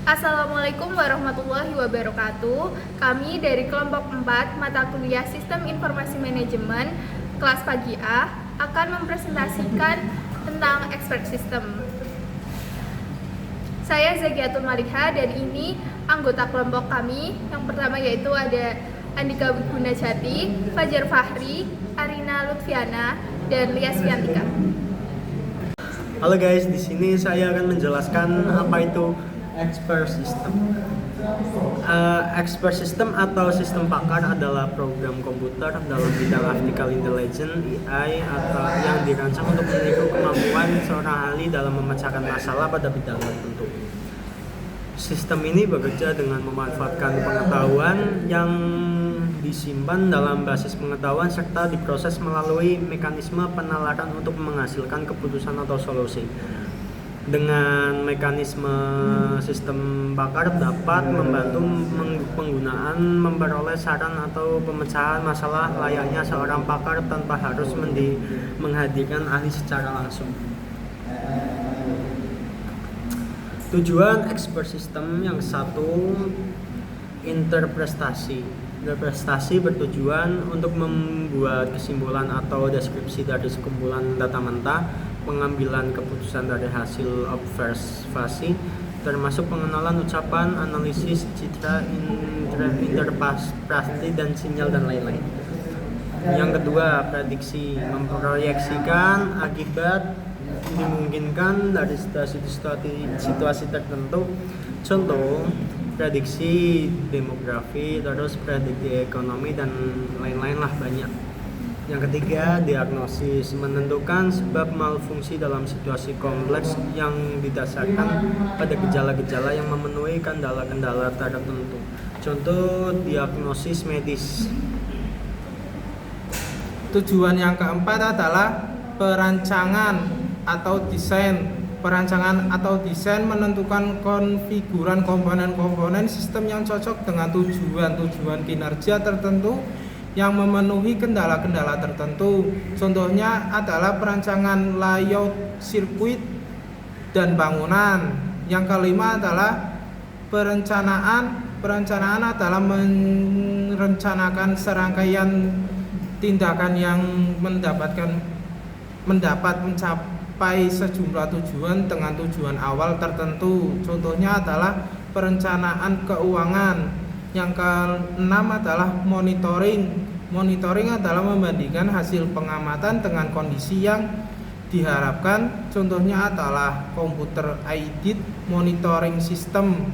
Assalamualaikum warahmatullahi wabarakatuh. Kami dari kelompok 4 mata kuliah Sistem Informasi Manajemen kelas pagi A akan mempresentasikan tentang expert system. Saya Zagiatul Maliha dan ini anggota kelompok kami. Yang pertama yaitu ada Andika Gunajati, Fajar Fahri, Arina Lutfiana, dan Lias Fiantika. Halo guys, di sini saya akan menjelaskan apa itu expert system. Expert system atau sistem pakar adalah program komputer dalam bidang artificial intelligence (AI) atau yang dirancang untuk meniru kemampuan seorang ahli dalam memecahkan masalah pada bidang tertentu. Sistem ini bekerja dengan memanfaatkan pengetahuan yang disimpan dalam basis pengetahuan serta diproses melalui mekanisme penalaran untuk menghasilkan keputusan atau solusi. Dengan mekanisme sistem pakar dapat membantu penggunaan memperoleh saran atau pemecahan masalah layaknya seorang pakar tanpa harus menghadirkan ahli secara langsung. Tujuan expert system yang satu, interpretasi. Interpretasi bertujuan untuk membuat kesimpulan atau deskripsi dari sekumpulan data mentah, pengambilan keputusan dari hasil observasi, termasuk pengenalan ucapan, analisis, citra, interpretasi, dan sinyal, dan lain-lain. Yang kedua, prediksi. Memproyeksikan akibat dimungkinkan dari situasi tertentu. Contoh, prediksi demografi, terus prediksi ekonomi, dan lain-lain lah, banyak. Yang ketiga, diagnosis. Menentukan sebab malfungsi dalam situasi kompleks yang didasarkan pada gejala-gejala yang memenuhi kendala-kendala tertentu. Contoh, diagnosis medis. Tujuan yang keempat adalah perancangan atau desain. Perancangan atau desain menentukan konfiguran komponen-komponen sistem yang cocok dengan tujuan kinerja tertentu yang memenuhi kendala-kendala tertentu. Contohnya adalah perancangan layout sirkuit dan bangunan. Yang kelima adalah perencanaan. Perencanaan adalah merencanakan serangkaian tindakan yang mendapat mencapai sejumlah tujuan dengan tujuan awal tertentu. Contohnya adalah perencanaan keuangan. Yang keenam adalah monitoring. Monitoring adalah membandingkan hasil pengamatan dengan kondisi yang diharapkan. Contohnya adalah computer aided monitoring system.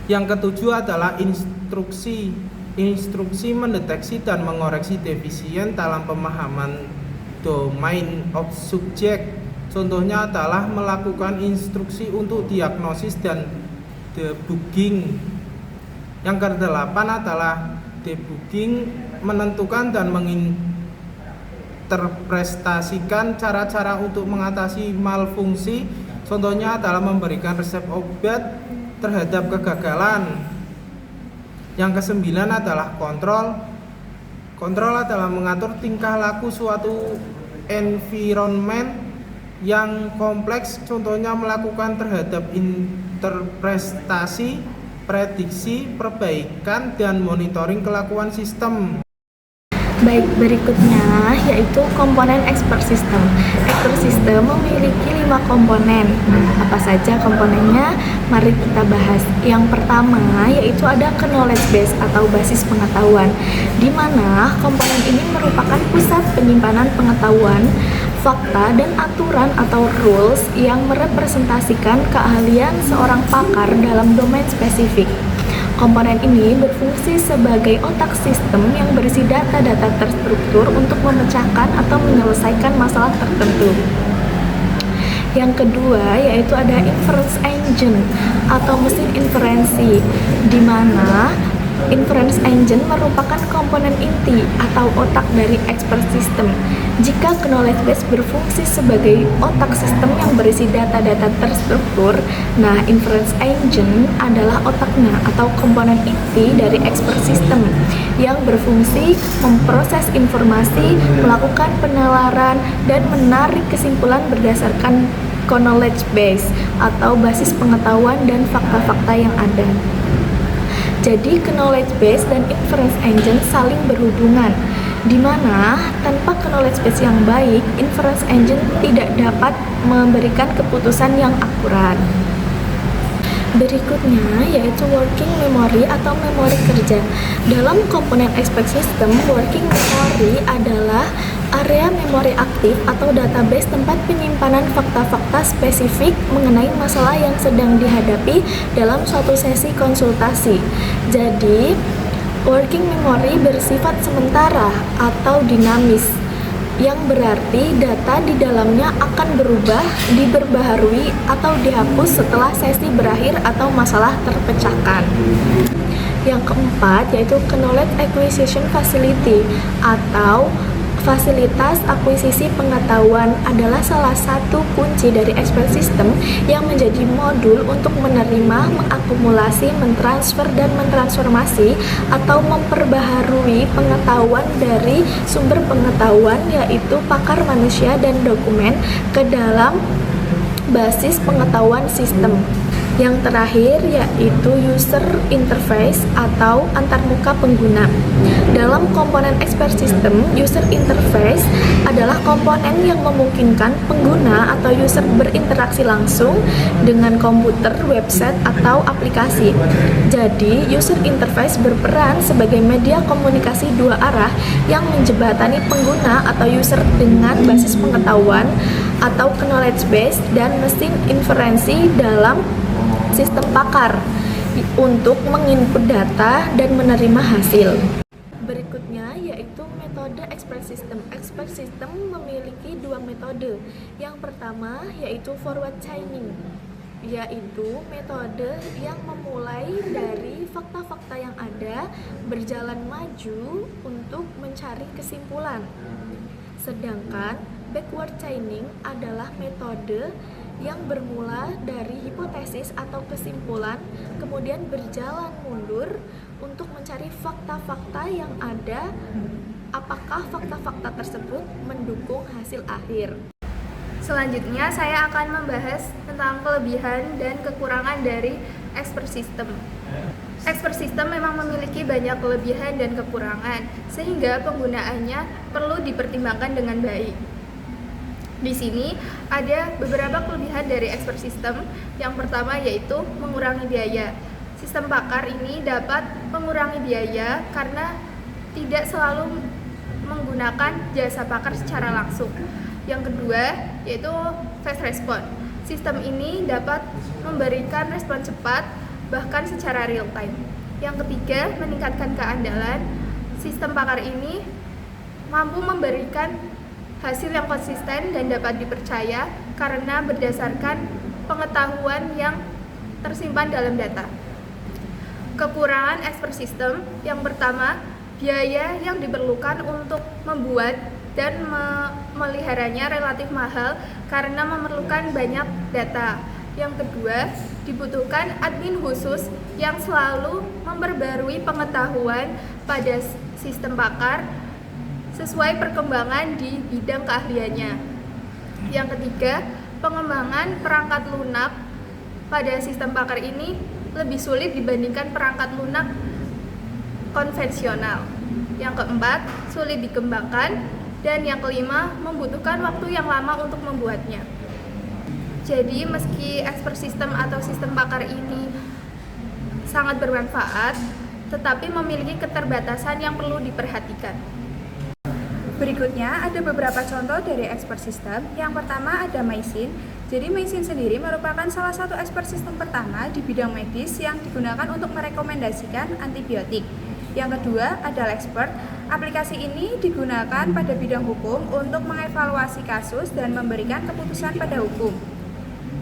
Yang ketujuh adalah instruksi. Instruksi mendeteksi dan mengoreksi defisien dalam pemahaman domain of subject. Contohnya adalah melakukan instruksi untuk diagnosis dan debugging. Yang kedelapan adalah debugging, menentukan dan menginterpretasikan cara-cara untuk mengatasi malfungsi. Contohnya adalah memberikan resep obat terhadap kegagalan. Yang kesembilan adalah kontrol. Kontrol adalah mengatur tingkah laku suatu environment yang kompleks. Contohnya melakukan terhadap interpretasi, prediksi, perbaikan, dan monitoring kelakuan sistem. Baik, berikutnya yaitu komponen expert system. Expert system memiliki 5 komponen. Apa saja komponennya? Mari kita bahas. Yang pertama yaitu ada knowledge base atau basis pengetahuan, di mana komponen ini merupakan pusat penyimpanan pengetahuan, fakta, dan aturan atau rules yang merepresentasikan keahlian seorang pakar dalam domain spesifik. Komponen ini berfungsi sebagai otak sistem yang berisi data-data terstruktur untuk memecahkan atau menyelesaikan masalah tertentu. Yang kedua yaitu ada inference engine atau mesin inferensi, di mana inference engine merupakan komponen inti atau otak dari expert system. Jika knowledge base berfungsi sebagai otak sistem yang berisi data-data terstruktur, nah inference engine adalah otaknya atau komponen inti dari expert system yang berfungsi memproses informasi, melakukan penalaran, dan menarik kesimpulan berdasarkan knowledge base atau basis pengetahuan dan fakta-fakta yang ada. Jadi knowledge base dan inference engine saling berhubungan, di mana tanpa knowledge base yang baik, inference engine tidak dapat memberikan keputusan yang akurat. Berikutnya yaitu working memory atau memori kerja. Dalam komponen expert system, working memory adalah area memori aktif atau database tempat penyimpanan fakta-fakta spesifik mengenai masalah yang sedang dihadapi dalam suatu sesi konsultasi. Jadi, working memory bersifat sementara atau dinamis, yang berarti data di dalamnya akan berubah, diperbaharui, atau dihapus setelah sesi berakhir atau masalah terpecahkan. Yang keempat yaitu Knowledge Acquisition Facility atau fasilitas akuisisi pengetahuan adalah salah satu kunci dari expert system yang menjadi modul untuk menerima, mengakumulasi, mentransfer, dan mentransformasi atau memperbaharui pengetahuan dari sumber pengetahuan yaitu pakar manusia dan dokumen ke dalam basis pengetahuan sistem. Yang terakhir yaitu user interface atau antarmuka pengguna. Dalam komponen expert system, user interface adalah komponen yang memungkinkan pengguna atau user berinteraksi langsung dengan komputer, website, atau aplikasi. Jadi, user interface berperan sebagai media komunikasi dua arah yang menjembatani pengguna atau user dengan basis pengetahuan atau knowledge base dan mesin inferensi dalam sistem pakar untuk menginput data dan menerima hasil. Berikutnya yaitu metode expert system. Expert system memiliki dua metode. Yang pertama yaitu forward chaining, yaitu metode yang memulai dari fakta-fakta yang ada berjalan maju untuk mencari kesimpulan. Sedangkan backward chaining adalah metode yang bermula dari hipotesis atau kesimpulan, kemudian berjalan mundur untuk mencari fakta-fakta yang ada, apakah fakta-fakta tersebut mendukung hasil akhir. Selanjutnya saya akan membahas tentang kelebihan dan kekurangan dari expert system. Expert system memang memiliki banyak kelebihan dan kekurangan, sehingga penggunaannya perlu dipertimbangkan dengan baik. Di sini ada beberapa kelebihan dari expert system. Yang pertama yaitu mengurangi biaya. Sistem pakar ini dapat mengurangi biaya karena tidak selalu menggunakan jasa pakar secara langsung. Yang kedua yaitu fast response. Sistem ini dapat memberikan respon cepat bahkan secara real time. Yang ketiga, meningkatkan keandalan. Sistem pakar ini mampu memberikan hasil yang konsisten dan dapat dipercaya karena berdasarkan pengetahuan yang tersimpan dalam data. Kekurangan expert system yang pertama, biaya yang diperlukan untuk membuat dan memeliharanya relatif mahal karena memerlukan banyak data. Yang kedua, dibutuhkan admin khusus yang selalu memperbarui pengetahuan pada sistem pakar sesuai perkembangan di bidang keahliannya. Yang ketiga, pengembangan perangkat lunak pada sistem pakar ini lebih sulit dibandingkan perangkat lunak konvensional. Yang keempat, sulit dikembangkan. Dan yang kelima, membutuhkan waktu yang lama untuk membuatnya. Jadi, meski expert system atau sistem pakar ini sangat bermanfaat, tetapi memiliki keterbatasan yang perlu diperhatikan. Berikutnya ada beberapa contoh dari expert system. Yang pertama ada Meisin. Jadi Meisin sendiri merupakan salah satu expert system pertama di bidang medis yang digunakan untuk merekomendasikan antibiotik. Yang kedua ada Lexpert. Aplikasi ini digunakan pada bidang hukum untuk mengevaluasi kasus dan memberikan keputusan pada hukum.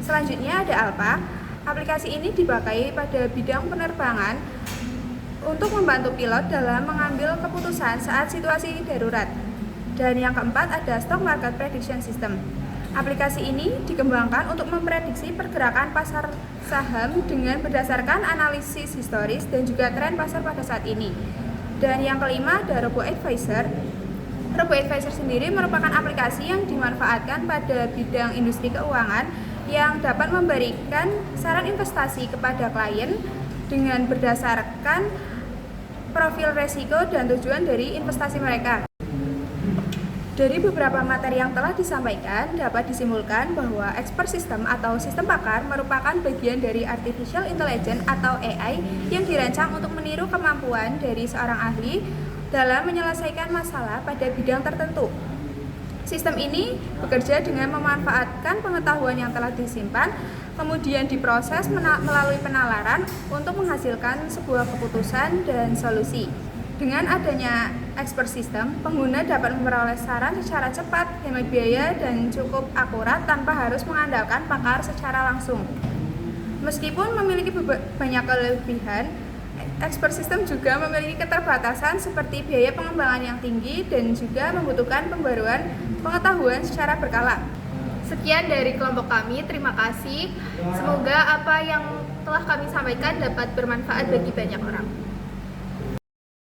Selanjutnya ada Alpa. Aplikasi ini dipakai pada bidang penerbangan untuk membantu pilot dalam mengambil keputusan saat situasi darurat. Dan yang keempat ada Stock Market Prediction System. Aplikasi ini dikembangkan untuk memprediksi pergerakan pasar saham dengan berdasarkan analisis historis dan juga tren pasar pada saat ini. Dan yang kelima ada RoboAdvisor. RoboAdvisor sendiri merupakan aplikasi yang dimanfaatkan pada bidang industri keuangan yang dapat memberikan saran investasi kepada klien dengan berdasarkan profil resiko dan tujuan dari investasi mereka. Dari beberapa materi yang telah disampaikan, dapat disimpulkan bahwa expert system atau sistem pakar merupakan bagian dari artificial intelligence atau AI yang dirancang untuk meniru kemampuan dari seorang ahli dalam menyelesaikan masalah pada bidang tertentu. Sistem ini bekerja dengan memanfaatkan pengetahuan yang telah disimpan, kemudian diproses melalui penalaran untuk menghasilkan sebuah keputusan dan solusi. Dengan adanya expert system, pengguna dapat memperoleh saran secara cepat, hemat biaya, dan cukup akurat tanpa harus mengandalkan pakar secara langsung. Meskipun memiliki banyak kelebihan, expert system juga memiliki keterbatasan seperti biaya pengembangan yang tinggi dan juga membutuhkan pembaruan pengetahuan secara berkala. Sekian dari kelompok kami, terima kasih. Semoga apa yang telah kami sampaikan dapat bermanfaat bagi banyak orang.